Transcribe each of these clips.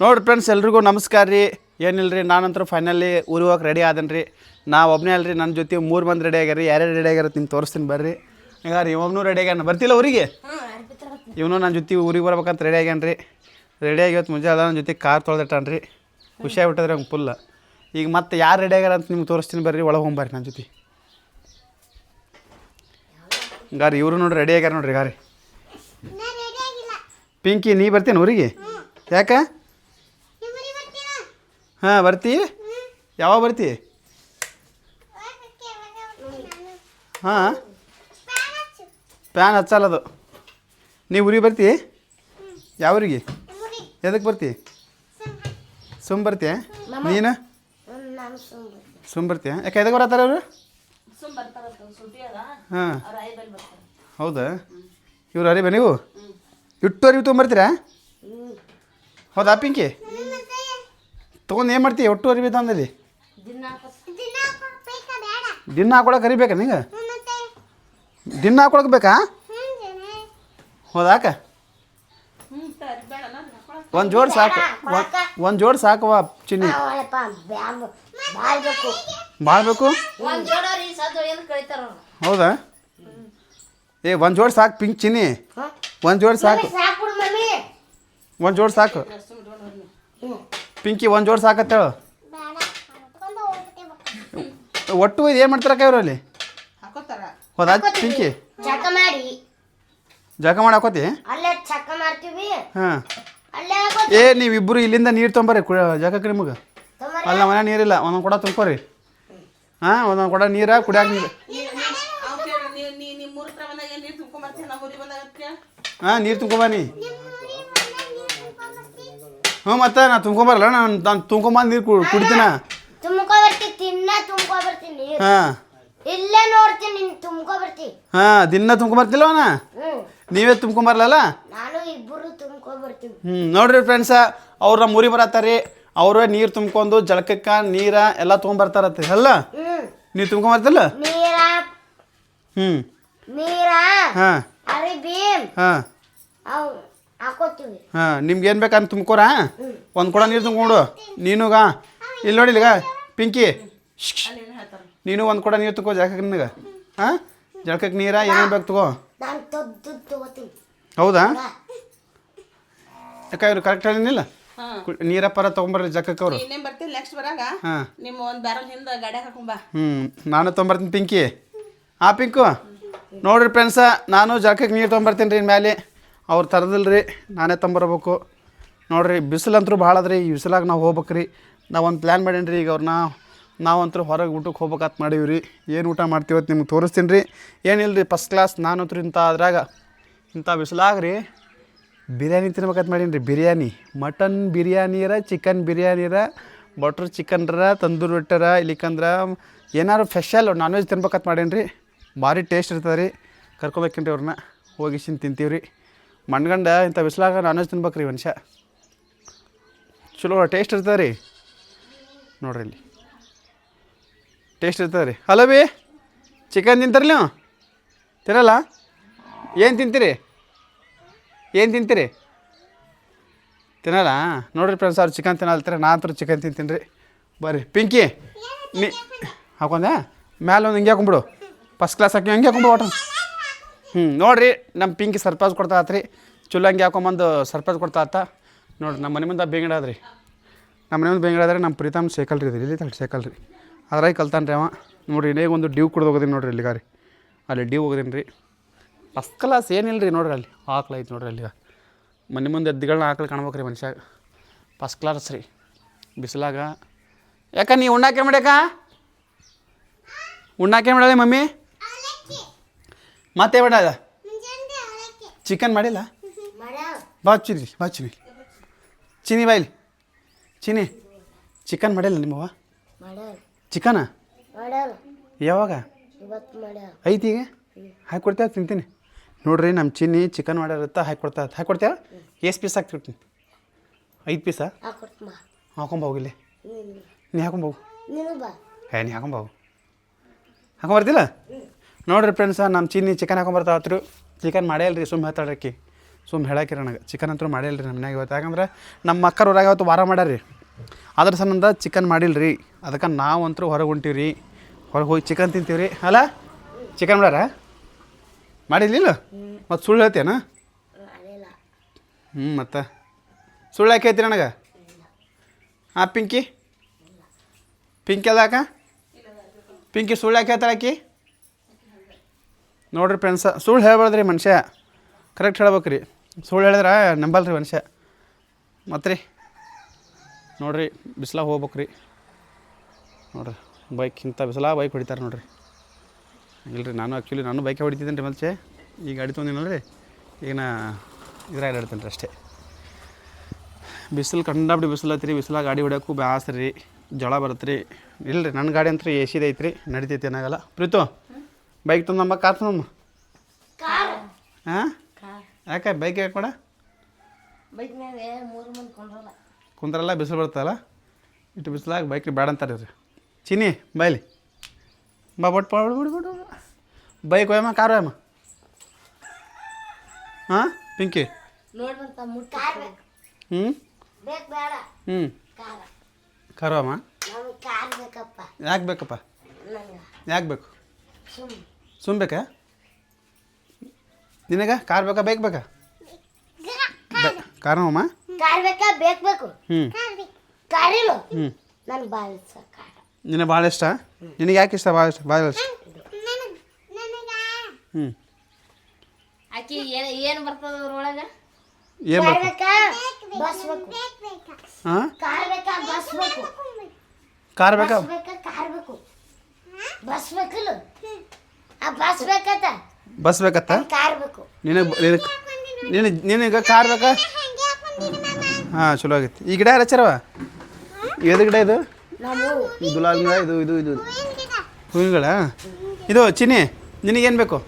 ನೋಡಿರಿ ಫ್ರೆಂಡ್ಸ್, ಎಲ್ರಿಗೂ ನಮಸ್ಕಾರ ರೀ. ಏನಿಲ್ಲ ರೀ, ನಾನಂತರೂ ಫೈನಲಿ ಊರಿಗೆ ಹೋಗಕ್ಕೆ ರೆಡಿ ಆದನು ರೀ. ನಾ ಒಬ್ಬನೇ ಅಲ್ರಿ, ನನ್ನ ಜೊತೆ 3 ಮಂದಿ ರೆಡಿ ಆಗ್ಯಾರ ರೀ. ಯಾರ್ಯಾರು ರೆಡಿ ಆಗ್ಯಾರ ನಿಮ್ಗೆ ತೋರಿಸ್ತೀನಿ ಬರ್ರಿ. ಈಗ ರೀ ಇವನು ರೆಡಿ ಆಗ್ಯಾನ, ಬರ್ತಿಲ್ಲ ಊರಿಗೆ. ಇವನು ನನ್ನ ಜೊತೆ ಊರಿಗೆ ಬರ್ಬೇಕಂತ ರೆಡಿ ಆಗ್ಯಾನ ರೀ. ರೆಡಿ ಆಗಿ ಇವತ್ತು ಮುಂಜಾನೆ ನನ್ನ ಜೊತೆ ಕಾರ್ ತೊಳೆದಿಟ್ಟಾನ ರೀ. ಖುಷಿಯಾಗ್ಬಿಟ್ಟದ್ರಿ ಹಂಗೆ ಫುಲ್. ಈಗ ಮತ್ತೆ ಯಾರು ರೆಡಿ ಆಗ್ಯಾರ ಅಂತ ನಿಮ್ಗೆ ತೋರಿಸ್ತೀನಿ ಬರ್ರಿ, ಒಳಗೆ ಹೋಗ್ಬರ್ರಿ ನನ್ನ ಜೊತೆ. ಗಾರಿ ಇವರು ನೋಡ್ರಿ ರೆಡಿ ಆಗ್ಯಾರ ನೋಡ್ರಿ. ಗಾರಿ ಪಿಂಕಿ, ನೀ ಬರ್ತೀನಿ ಊರಿಗೆ? ಯಾಕೆ? ಹಾಂ ಬರ್ತಿ. ಯಾವಾಗ ಬರ್ತಿ? ಹಾಂ ಪ್ಯಾನ್ ಹಚ್ಚಲ್ಲದು. ನೀವು ಊರಿಗೆ ಬರ್ತಿ? ಯಾವ ಊರಿಗೆ? ಎದಕ್ಕೆ ಬರ್ತಿ? ಸುಮ್ ಬರ್ತೀಯ ನೀನು? ಸುಮ್ ಬರ್ತೀಯ? ಯಾಕೆ ಎದಕ್ಕೆ ಬರತ್ತಾರ ಅವರು? ಹಾಂ ಹೌದಾ? ಇವ್ರು ಅರಿಬ ನೀವು ಇಟ್ಟು ಅರಿವು ತೊಗೊಂಬರ್ತೀರಾ? ಹೌದಾ ಪಿಂಕಿ? ತೊಗೊಂಡು ಏನು ಮಾಡ್ತೀವಿ? ಒಟ್ಟು ಅರಿವಿ ತಂದಲ್ಲಿ ದಿನ ಹಾಕೊಳಕ್ಕೆ ಅರಿಬೇಕಾ ನಿಂಗೆ? ದಿನ ಹಾಕೊಳಕ್ಕೆ ಬೇಕಾ? ಹೌದಾಕ ಒಂದು ಜೋಡಿ ಸಾಕು, ಒಂದು ಜೋಡಿ ಸಾಕವ ಚಿನ್ನಿ. ಭಾಳ ಬೇಕು? ಹೌದಾ? ಏ ಒಂದು ಜೋಡಿ ಸಾಕು ಪಿಂಕ್ ಚಿನ್ನಿ, ಒಂದು ಜೋಡಿ ಸಾಕು, ಒಂದು ಜೋಡಿ ಸಾಕು ಪಿಂಕಿ, ಒಂದು ಜೋಡಿ ಸಾಕತ್ತೇಳು. ಒಟ್ಟು ಇದು ಏನು ಮಾಡ್ತಾರಕ್ಕ ಇವರು ಅಲ್ಲಿ? ಹೌದಾ ಪಿಂಕಿ? ಜಳಕ ಮಾಡಿ ಹಾಕೋತಿ? ಹಾಂ. ಏ ನೀವಿಬ್ಬರು ಇಲ್ಲಿಂದ ನೀರು ತೊಂಬರ್ರಿ ಜಳಕಕ್ಕೆ. ನಿಮಗೆ ಅಲ್ಲ ಮನೆ ನೀರಿಲ್ಲ, ಒಂದೊಂದು ಕೊಡ ತುಂಬ್ಕೊರಿ. ಹಾಂ, ಒಂದೊಂದು ಕೊಡ ನೀರು ಕುಡಿಯಾಕ ನೀರು. ಹಾಂ, ನೀರು ತುಂಬ್ಕೊಂಬನಿ. ಹ್ಞೂ ಮತ್ತೆ ನಾ ತುಂಬ್ಕೊಂಬರಲ್ಲ, ನಾನು ತುಂಬ್ಕೊಂಬಂದು ನೀರು ಕುಡಿತೀನ. ಹಾಂ ಹಾಂ, ದಿನ ತುಂಬ್ಕೊಂಬರ್ತಿಲ್ವನ? ನೀವೇ ತುಂಬ್ಕೊಂಬರ್ಲಲ್ಲ? ನೋಡ್ರಿ ಫ್ರೆಂಡ್ಸ, ಅವ್ರು ನಮ್ಮ ಊರಿಗೆ ಬರತ್ತಾರ. ಅವರೇ ನೀರು ತುಂಬ್ಕೊಂಡು ಜಳಕಕ್ಕೆ ನೀರ ಎಲ್ಲ ತೊಗೊಂಬರ್ತಾರತ್ತ ಅಲ್ಲ? ನೀವು ತುಂಬ್ಕೊಂಬರ್ತಿಲ್ಲ? ಹ್ಞೂ ಹಾಂ ಹಾಂ ಹಾಂ, ನಿಮ್ಗೆ ಏನು ಬೇಕಂತ ತುಂಬ್ಕೊರ. ಒಂದು ಕೊಡ ನೀರು ತುಂಬ್ಕೊಂಡು ನೀನುಗ ಇಲ್ಲಿ ನೋಡಿಲ್ಗ ಪಿಂಕಿ, ನೀನು ಒಂದು ಕೊಡ ನೀರು ತಗೋ ಜಳಕಕ್ಕೆ. ನಿನಗೆ ಹಾಂ ಜಳಕಕ್ಕೆ ನೀರ ಏನೇನು ಬೇಕು ತಗೋ. ಹೌದಾ? ಯಾಕೆ ಇವ್ರು ಕರೆಕ್ಟ್ ಹೇಳಿನಿಲ್ಲ? ನೀರ ಪರ ತೊಗೊಂಬರ್ರಿ ಜಳಕಕ್ಕೆ ಅವರು. ಹಾಂ ನಾನು ತೊಗೊಂಬರ್ತೀನಿ ಪಿಂಕಿ. ಹಾಂ ಪಿಂಕು, ನೋಡಿರಿ ಫ್ರೆಂಡ್ಸ, ನಾನು ಜಳಕಕ್ಕೆ ನೀರು ತೊಗೊಂಬರ್ತೀನಿ ರೀ ಮೇಲೆ. ಅವ್ರು ತರದಿಲ್ಲ ರೀ, ನಾನೇ ತೊಂಬರ್ಬೇಕು. ನೋಡಿರಿ ಬಿಸಿಲಂತರೂ ಭಾಳ ಅದ್ರಿ. ಈ ಬಿಸಿಲಾಗ ನಾವು ಹೋಗ್ಬೇಕು ರೀ. ನಾವು ಒಂದು ಪ್ಲ್ಯಾನ್ ಮಾಡೀನಿ ರೀ. ಈಗ ಅವ್ರನ್ನ ನಾವಂತರೂ ಹೊರಗೆ ಊಟಕ್ಕೆ ಹೋಗ್ಬೇಕಂತ ಮಾಡೀವಿ ರೀ. ಏನು ಊಟ ಮಾಡ್ತೀವತ್ತು ನಿಮ್ಗೆ ತೋರಿಸ್ತೀನಿ ರೀ. ಏನಿಲ್ಲ ರೀ, ಫಸ್ಟ್ ಕ್ಲಾಸ್. ನಾನಂತೂ ಇಂಥ ಬಿಸಿಲಾಗ ರೀ ಬಿರಿಯಾನಿ ತಿನ್ಬೇಕಂತ ಮಾಡೀನಿ ರೀ. ಬಿರಿಯಾನಿ, ಮಟನ್ ಬಿರಿಯಾನಿರ, ಚಿಕನ್ ಬಿರಿಯಾನಿರ, ಬಟ್ರ್ ಚಿಕನ್ರ, ತಂದೂರಿ ರೊಟ್ಟಿರ, ಇಲ್ಲಿಕಂದ್ರೆ ಏನಾದ್ರು ಸ್ಪೆಷಲ್ ನಾನ್ ವೆಜ್ ತಿನ್ಬೇಕಂತ ಮಾಡೀನಿ ರೀ. ಭಾರಿ ಟೇಸ್ಟ್ ಇರ್ತದೆ ರೀ. ಕರ್ಕೊಬೇಕೇನು ರೀ ಅವ್ರನ್ನ, ಹೋಗಿಸಿನ್ ತಿಂತೀವಿ ರೀ. ಮಣ್ಗಂಡ ಇಂಥ ಬಿಸಿಲಾಗ ನಾನ್ ವೆಜ್ ತಿನ್ಬೇಕು ರೀ ಮನುಷ್ಯ. ಚಲೋ ಟೇಸ್ಟ್ ಇರ್ತದೆ ರೀ. ನೋಡ್ರಿ ಇಲ್ಲಿ ಟೇಸ್ಟ್ ಇರ್ತದೆ ರೀ. ಹಲೋ ಬಿ, ಚಿಕನ್ ತಿಂತಾರಲ್ಲ ನೀವು? ತಿನ್ನಲ್ಲ? ಏನು ತಿಂತೀರಿ? ಏನು ತಿಂತೀರಿ? ತಿನ್ನಲ್ಲ? ನೋಡಿರಿ ಫ್ರೆಂಡ್ಸ್, ಅವ್ರು ಚಿಕನ್ ತಿನ್ನಲ್ತಾರೆ. ನಾ ಅಂತೂ ಚಿಕನ್ ತಿಂತೀನಿ ರೀ. ಬರ್ರಿ ಪಿಂಕಿ, ನೀ ಹಾಕೊಂಡೆ ಮ್ಯಾಲೆ ಒಂದು ಹಿಂಗೆ ಹಾಕೊಂಬಿಡು. ಫಸ್ಟ್ ಕ್ಲಾಸ್ ಹಾಕಿ ಹಂಗೆ ಹಾಕೊಂಬಿಡು ವಾಟರ್. ನೋಡಿರಿ ನಮ್ಮ ಪಿಂಕಿ ಸರ್ಪ್ರೈಸ್ ಕೊಡ್ತಾ ಆತ್ರಿ. ಚಲೋ ಹಂಗೆ ಹಾಕೊಂಬಂದು ಸರ್ಪ್ರೈಸ್ ಕೊಡ್ತಾ ಆತ. ನೋಡಿರಿ ನಮ್ಮ ಮನೆ ಮುಂದೆ ಬೇಂಗಡ ಅದ್ರಿ. ನಮ್ಮ ಮನೆ ಮುಂದೆ ಬೇಂಗಡ ಅದ್ರಿ. ನಮ್ಮ ಪ್ರೀತಮ್ ಸೈಕಲ್ ರೀ, ಇಲ್ಲಿ ತಳಿ ಸೈಕಲ್ ರೀ. ಅದ್ರಾಗ ಕಲ್ತಾನೆ ರೀ ಅವ. ನೋಡಿರಿ ಇನ್ನೇ ಒಂದು ಡ್ಯೂ ಕುಡ್ದು ಹೋಗೋದೀನಿ ನೋಡಿರಿ. ಇಲ್ಲಿಗಾರಿ ಅಲ್ಲಿ ಡ್ಯೂ ಹೋಗೋದೀನಿ ರೀ. First class. ಏನಿಲ್ಲ ರೀ ನೋಡಿರಿ, ಅಲ್ಲಿ ಆಕಳು ಐತೆ ನೋಡಿರಿ. ಅಲ್ಲಿ ಮನೆ ಮುಂದೆ ಎದ್ದುಗಳನ್ನ ಆಕಳು ಕಾಣ್ಬೇಕು ರೀ ಮನುಷ್ಯಾಗ. ಫಸ್ಟ್ ಕ್ಲಾಸ್ ರೀ ಬಿಸಿಲಾಗ. ಯಾಕ ನೀ ಉಣ್ಣಾಕೆ ಮಾಡ್ಯಾಕ? ಉಣ್ಣಾಕೆ ಮಾಡಲ್ಲ ಮಮ್ಮಿ? ಮತ್ತೆ ಬೇಡ ಚಿಕನ್ ಮಾಡಿಲ್ಲ? ಬಾ ಚಿನ್ನಿ, ಬಾ ಚಿನ್ನಿ, ಚಿನ್ನಿ ಬಾಯ್ಲಿ. ಚಿನ್ನಿ ಚಿಕನ್ ಮಾಡಿಲ್ಲ ನಿಮ್ಮವ್ವ? ಚಿಕನ ಯಾವಾಗ ಐತಿ? ಈಗ ಹಾಕಿ ಕೊಡ್ತೇವೆ, ತಿಂತೀನಿ. ನೋಡ್ರಿ ನಮ್ಮ ಚಿನ್ನಿ ಚಿಕನ್ ಮಾಡಿರುತ್ತೆ, ಹಾಕಿ ಕೊಡ್ತೇವೆ. ಎಷ್ಟು ಪೀಸ್ ಹಾಕ್ತಿರ್ತೀನಿ? 5 ಪೀಸಾ? ಹಾಕೊಂಬ ಹೋಗಿಲ್ಲಿ. ನೀ ಹಾಕೊಂಬೋಗು. ನೀ ಹಾಕೊಂಬೋಗು. ಹಾಕೊಂಬರ್ತಿಲ್ಲ? ನೋಡಿರಿ ಫ್ರೆಂಡ್ಸ, ನಮ್ಮ ಚಿನ್ನಿ ಚಿಕನ್ ಹಾಕೊಂಬರ್ತಾವತ್ರು. ಚಿಕನ್ ಮಾಡೇ ಅಲ್ರಿ, ಸುಮ್ಮ ಹೇಳ್ತಾಳ್ರಿ. ಸುಮ್ಮ ಹೇಳಾಕಿರಿ ನನಗೆ ಚಿಕನ್ ಅಂತೂ ಮಾಡಿಲ್ಲ ರೀ ನಮ್ಮ ಮನ್ಯಾಗ ಇವತ್ತು. ಯಾಕಂದ್ರೆ ನಮ್ಮ ಅಕ್ಕರ ಊರಾಗ ಇವತ್ತು ವಾರ ಮಾಡ್ಯಾರ ರೀ, ಅದ್ರ ಸಂಬಂಧ ಚಿಕನ್ ಮಾಡಿಲ್ಲ ರೀ. ಅದಕ್ಕೆ ನಾವಂತರೂ ಹೊರಗೆ ಹೊಂಟೀವಿ ರೀ, ಹೊರಗೆ ಹೋಗಿ ಚಿಕನ್ ತಿಂತೀವಿ ರೀ. ಅಲ್ಲ ಚಿಕನ್ ಮಾಡ್ಯಾರ ಮಾಡಿಲ್ಲ ಮತ್ತು ಸುಳ್ಳು ಹೇಳ್ತೇನ? ಮತ್ತು ಸುಳ್ಳು ಯಾಕೆ ಹೇಳ್ತೀರಿ ನನಗೆ? ಹಾಂ ಪಿಂಕಿ ಅದಾಕ ಪಿಂಕಿ ಸುಳ್ಳು ಯಾಕೆ ಹೇಳ್ತಾಳೆ ಆಕಿ? ನೋಡಿರಿ ಫ್ರೆಂಡ್ಸ, ಸುಳ್ಳು ಹೇಳ್ಬಾರ್ದ್ರಿ ಮನುಷ್ಯ, ಕರೆಕ್ಟ್ ಹೇಳ್ಬೇಕು ರೀ. ಸುಳ್ಳು ಹೇಳಿದ್ರೆ ನಂಬಲ್ರಿ ಮನುಷ್ಯ. ಮತ್ತು ರೀ ನೋಡಿರಿ ಬಿಸಿಲಾಗ ಹೋಗ್ಬೇಕು ರೀ. ನೋಡಿರಿ ಬೈಕ್ ಇಂಥ ಬಿಸಿಲಾಗ ಬೈಕ್ ಹೊಡಿತಾರೆ ನೋಡಿರಿ. ಇಲ್ಲರಿ ನಾನು ಬೈಕೆ ಹೊಡಿತಿದ್ದೇನೆ ರೀ ಮಲ್ಚೆ. ಈಗ ಗಾಡಿ ತೊಗೊಂಡಿನಲ್ರಿ, ಈಗ ನಾ ಇದ್ರಾಗ ಹೇಳ್ತೇನೆ ರೀ ಅಷ್ಟೇ. ಬಿಸಿಲು ಕಂಡಾಬಿಡಿ ಬಿಸಿಲು ಐತ್ರಿ. ಬಿಸಿಲಾಗ ಗಾಡಿ ಹೊಡ್ಯೋಕ್ಕೂ ಬ್ಯಾಸ್ರಿ ರೀ, ಜಳ ಬರುತ್ತೆ ರೀ. ಇಲ್ಲ ರೀ ನನ್ನ ಗಾಡಿ ಅಂತೂ ಎ ಸಿದು ಐತ್ರಿ, ನಡಿತೈತಿ ಏನಾಗಲ್ಲ. ಪ್ರೀತು ಬೈಕ್ ತಂದಮ್ಮ, ಕಾರ್ ತಂದಮ್ಮ. ಹಾಂ ಯಾಕೆ ಬೈಕ್ ಯಾಕೆ ಕೊಡ? ಕುಂದ್ರಲ್ಲ ಬಿಸಿಲು ಬರ್ತಲ್ಲ, ಇಟ್ಟು ಬಿಸಿಲಾಗ ಬೈಕ್ ಬೇಡ ಅಂತಾರೆ ರೀ. ಚಿನ್ನಿ ಬಾಯ್ಲಿ ಬಾ, ಬಟ್ ಬಿಡು ಬೈಕ್ ಒಯ್ಯಮ್ಮ, ಕಾರ್ ಒಯ್ಯಮ್ಮ. ಹಾಂ ಪಿಂಕಿ ಕಾರಮ್ಮ ಯಾಕೆ ಬೇಕಪ್ಪ? ಯಾಕೆ ಬೇಕು? ಸುಮ್ ಬೇಕಾ ನಿನಗೆ? ಕಾರ್ ಬೇಕಾ ಬೈಕ್ ಬೇಕಾ? ಕಾರಮ್ಮ ನಿನಗೆ ಭಾಳ ಇಷ್ಟ? ನಿನಗೆ ಯಾಕೆ ಇಷ್ಟ? ಭಾಳ ಇಷ್ಟ, ಭಾಳ ಇಷ್ಟ. ಏನು ಬರ್ತದ ಅದ್ರೊಳಗೆ? ಏನು ಹಾಂ ಕಾರ್ ಬೇಕಾ? ಬಸ್ ಬೇಕತ್ತ? ನಿನಗೆ ಕಾರ್ ಬೇಕಾ? ಹಾಂ ಚಲೋ ಆಗೈತಿ. ಈ ಗಿಡ ಯಾರು ಹಚ್ಚಾರವ? ಎದು ಗಿಡ ಇದು? ಗುಲಾಬಿ ಗಿಡ ಇದು ಹೂವಿನ ಗಿಡ ಇದು. ಚಿನ್ನಿ ನಿನಗೇನು ಬೇಕು?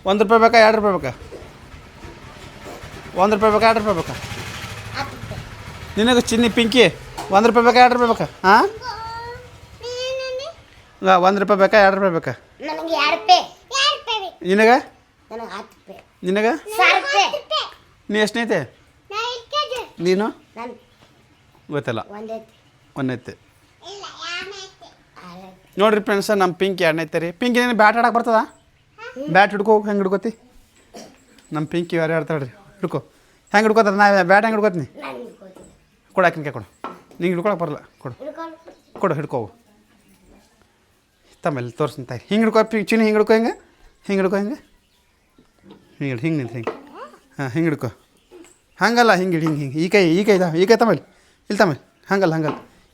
1 ರೂಪಾಯಿ ಬೇಕಾ 2 ರೂಪಾಯಿ ಬೇಕಾ? 1 ರೂಪಾಯಿ ಬೇಕಾ 2 ರೂಪಾಯಿ ಬೇಕಾ? ನಿನಗೆ ಚಿನ್ನಿ ಪಿಂಕಿ 1 ರೂಪಾಯಿ ಬೇಕಾ 2 ರೂಪಾಯಿ ಬೇಕಾ? ಹಾಂ 1 ರೂಪಾಯಿ ಬೇಕಾ 2 ರೂಪಾಯಿ ಬೇಕಾ? ನಿನಗೆ? ನಿನಗೆ ನೀ ಎಷ್ಟನೈತೆ? ನೀನು ಗೊತ್ತಿಲ್ಲ, ಒಂದೈತೆ. ನೋಡಿರಿ ಫ್ರೆಂಡ್ಸ, ನಮ್ಮ ಪಿಂಕಿ 2 ರೀ. ಪಿಂಕಿ ನೀನು ಬ್ಯಾಟ್ ಆಡಕ್ಕೆ ಬರ್ತದ? ಬ್ಯಾಟ್ ಹಿಡ್ಕೋ, ಹೆಂಗೆ ಹಿಡ್ಕೋತಿ? ನಮ್ಮ ಪಿಂಕಿ ಯಾರು ಆಡ್ತಾಳೆ ರೀ. ಹಿಡ್ಕೋ, ಹೆಂಗೆ ಹಿಡ್ಕೋತದ? ನಾ ಬ್ಯಾಟ್ ಹೆಂಗೆ ಹಿಡ್ಕೋತೀನಿ? ಕೊಡಾಕಿನ ಕೈ ಕೊಡು. ನಿಂಗೆ ಹಿಡ್ಕೊಳಕ್ಕೆ ಬರಲ್ಲ, ಕೊಡು ಹಿಡ್ಕೋ. ತಮ್ಮಲ್ಲಿ ತೋರಿಸ್ತಾಯಿ ಹಿಂಗೆ ಹಿಡ್ಕೋ. ಚಿನ್ನಿ ಹಿಂಗೆ ಹಿಡ್ಕೋ, ಹಿಂಗೆ ಹಿಡ್ಕೋ, ಹಿಂಗೆ ನಿಂತು ಹಾಂ ಹಿಂಗೆ ಹಿಡ್ಕೋ. ಹಂಗಲ್ಲ, ಹಿಂಗೆ ಹಿಂಗೆ ಈ ಕೈ ತಮ್ಮಲ್ಲಿ ಇಲ್ಲಿ ತಮ್ಮಲ್ಲಿ ಹಂಗಲ್ಲ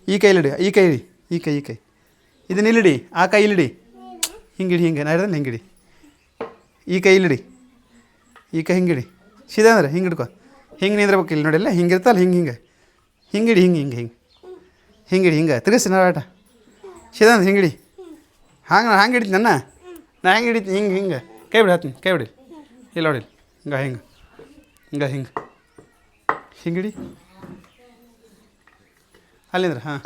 ಈ ಕೈ ಇಲ್ಲಿಡಿ, ಈ ಕೈ ಇದನ್ನ ಇಲ್ಲಿಡಿ, ಆ ಕೈ ಇಲ್ಲಿಡಿ, ಹಿಂಗೆ ನಾ ಹೇಳ್ದೆ ಹಿಂಗಿಡಿ. ಈ ಕೈ ಇಲ್ಲಿಡಿ, ಈ ಕೈ ಹಿಂಗಿಡಿ. ಸೀದಾ ಅಂದ್ರೆ ಹಿಂಗೆ ಹಿಡ್ಕೋ. ಹಿಂಗೆ ನಿಂದ್ರಬೇಕು. ಇಲ್ಲಿ ನೋಡಿಲ್ಲ ಹಿಂಗಿರ್ತಲ್ಲ, ಹಿಂಗಿಡಿ, ಹಿಂಗಿಡಿ, ಹಿಂಗೆ ತಿರ್ಗಿಸಿ ನಾಟ. ಸೀದಾ ಅಂದ್ರೆ ಹಿಂಗಿಡಿ. ಹಂಗೆ ಹಿಡಿತಿ ನನ್ನ, ನಾ ಹೆಂಗೆ ಹಿಡಿತಿ? ಹಿಂಗೆ ಕೈ ಬಿಡಿ, ಹತ್ತೀನಿ ಕೈ ಬಿಡಿ. ಇಲ್ಲ ನೋಡಿಲ್ಲ ಹಿಂಗಿಡಿ ಅಲ್ಲಿಂದ್ರೆ. ಹಾಂ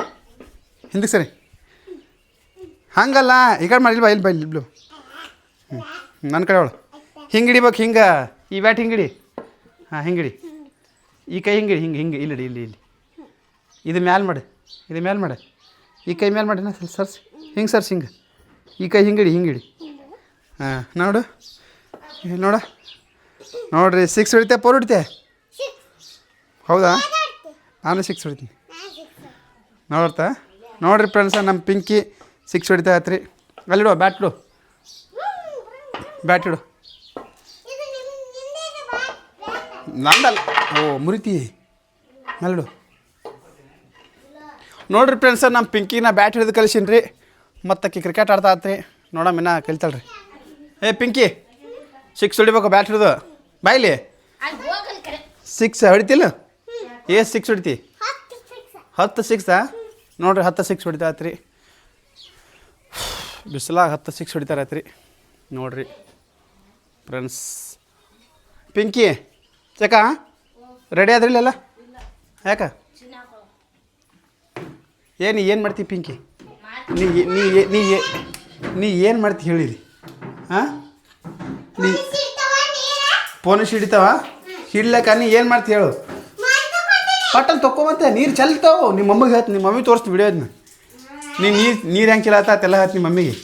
ಹಿಂದಕ್ಕೆ ಸರಿ. ಹಂಗಲ್ಲ, ಈ ಕಡೆ ಮಾಡಿಲ್ವಾ? ಇಲ್ಲಿ ನನ್ನ ಕಡೆ ಅವಳು ಹಿಂಗೆ ಹಿಡಿಬೇಕು. ಹಿಂಗೆ ಈ ಬ್ಯಾಟ್ ಹಿಂಗಿಡಿ. ಹಾಂ ಹಿಂಗಿಡಿ. ಈ ಕೈ ಹಿಂಗಿಡಿ, ಹಿಂಗೆ ಇಲ್ಲಿಡಿ, ಇಲ್ಲಿ ಇದು ಮ್ಯಾಲೆ ಮಾಡಿ, ಈ ಕೈ ಮ್ಯಾಲೆ ಮಾಡಿ. ನಾ ಸರ್ಸಿ ಹಿಂಗೆ ಈ ಕೈ ಹಿಂಗಿಡಿ. ಹಾಂ ನೋಡ್ರಿ 6 ಹೊಡಿತೆ 4 ಹೊಡಿತೆ? ಹೌದಾ? ನಾನು 6 ಹೊಡಿತೀನಿ. ನೋಡ್ರಿ ಫ್ರೆಂಡ್ಸ, ನಮ್ಮ ಪಿಂಕಿ 6 ಹೊಡಿತಾ ಆಯ್ತು ರೀ. ಅಲ್ಲಿಡು ಬ್ಯಾಟ್ ಇಡು. ನಂದಲ್ಲ, ಓ ಮುರಿತಿ ಅಲ್ಲಿಡು. ನೋಡ್ರಿ ಫ್ರೆಂಡ್ಸ, ನಮ್ಮ ಪಿಂಕಿನ ಬ್ಯಾಟ್ ಹಿಡಿದು ಕಲಿಸೀನಿ ರೀ. ಮತ್ತು ಆಕಿ ಕ್ರಿಕೆಟ್ ಆಡ್ತಾ ಆತ್ರಿ. ನೋಡಮ್ಮ ಇನ್ನ ಕಲಿತಾಳ್ರಿ. ಪಿಂಕಿ 6 ಹೊಡಿಬೇಕು ಬ್ಯಾಟ್ ಹಿಡಿದು. ಬಾಯ್ಲಿ 6 ಹೊಡಿತಿಲ್ಲ? 6 ಹೊಡಿತಿ? 10 6 ನೋಡ್ರಿ. 10 6 ಹೊಡಿತಾ ಆಯ್ತು ಬಿಸಿಲಾಗ 10 6 ಹೊಡಿತಾರೆ ಆಯ್ತು ನೋಡ್ರಿ ಫ್ರೆಂಡ್ಸ್. ಪಿಂಕಿ ಚಕ ರೆಡಿ ಆದ್ರಿಲ್ಲ? ಯಾಕೆ? ಏನು ಮಾಡ್ತೀವಿ ಪಿಂಕಿ? ನೀ ಏನು ಮಾಡ್ತಿ ಹೇಳಿರಿ? ಹಾಂ ನೀ ಫೋನ್ ಹಿಡಿತಾವ? ಹಿಡ್ಲಕ್ಕ ನೀ ಏನು ಮಾಡ್ತಿ ಹೇಳು ಪಟ್ಟನ್ ತೊಗೊಂಬಂತೆ ನೀರು ಚೆಲ್ತಾವು ನಿಮ್ಮ ಮಮ್ಮಿಗೆ ಹೇಳ್ತೀನಿ ನಿಮ್ಮ ಮಮ್ಮಿ ತೋರಿಸ್ತು ವಿಡಿಯೋದನ್ನ ನೀರು ಹೆಂಗೆ ಚೆಲ್ಲತ್ತ ಹೇಳ್ತೀನಿ ನಿಮ್ಮ ಮಮ್ಮಿಗೆ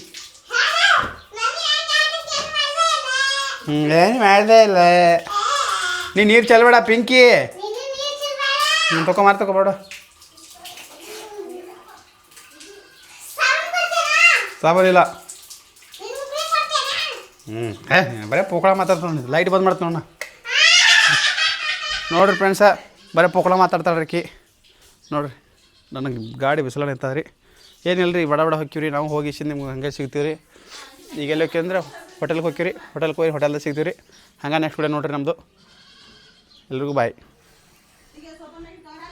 ಏನು ಮಾಡ್ದೇ ಇಲ್ಲ ನೀರು ಚೆಲ್ಬೇಡ ಪಿಂಕಿ ತಗೊಬೇಡ ಸಾಬರಿಲ್ಲ ಬರೀ ಪೋಕಳ ಮಾತಾಡ್ತಾನೆ ಲೈಟ್ ಬಂದ್ ಮಾಡ್ತಾನೆ ನೋಡ ನೋಡ್ರಿ ಫ್ರೆಂಡ್ಸ ಬರೀ ಪೋಕಳ ಮಾತಾಡ್ತಾಳ್ರಿ ಆಕಿ ನೋಡ್ರಿ ನನಗೆ ಗಾಡಿ ಬಿಸಿಲ ನಿಂತದ್ರಿ ಏನಿಲ್ಲ ರೀ ಬಡ ಹೋಗ್ತೀವಿ ನಾವು ಹೋಗಿ ನಿಮ್ಗೆ ಹಂಗೆ ಸಿಗ್ತೀವಿ ರೀ ಈಗ ಎಲ್ಲಿ ಹೋಗ್ತೀವಿ ಅಂದ್ರೆ ಹೋಟೆಲ್ಗೆ ಹೋಗ್ತೀವಿ ರೀ ಹೋಟೆಲ್ಗೆ ಹೋಗಿ ಹೋಟೆಲ್ದಾಗ ಸಿಗ್ತೀವಿ ರೀ ಹಂಗೆ ನೆಕ್ಸ್ಟ್ ವಿಡಿಯೋ ನೋಡಿರಿ ನಮ್ಮದು ಎಲ್ರಿಗೂ ಬಾಯ್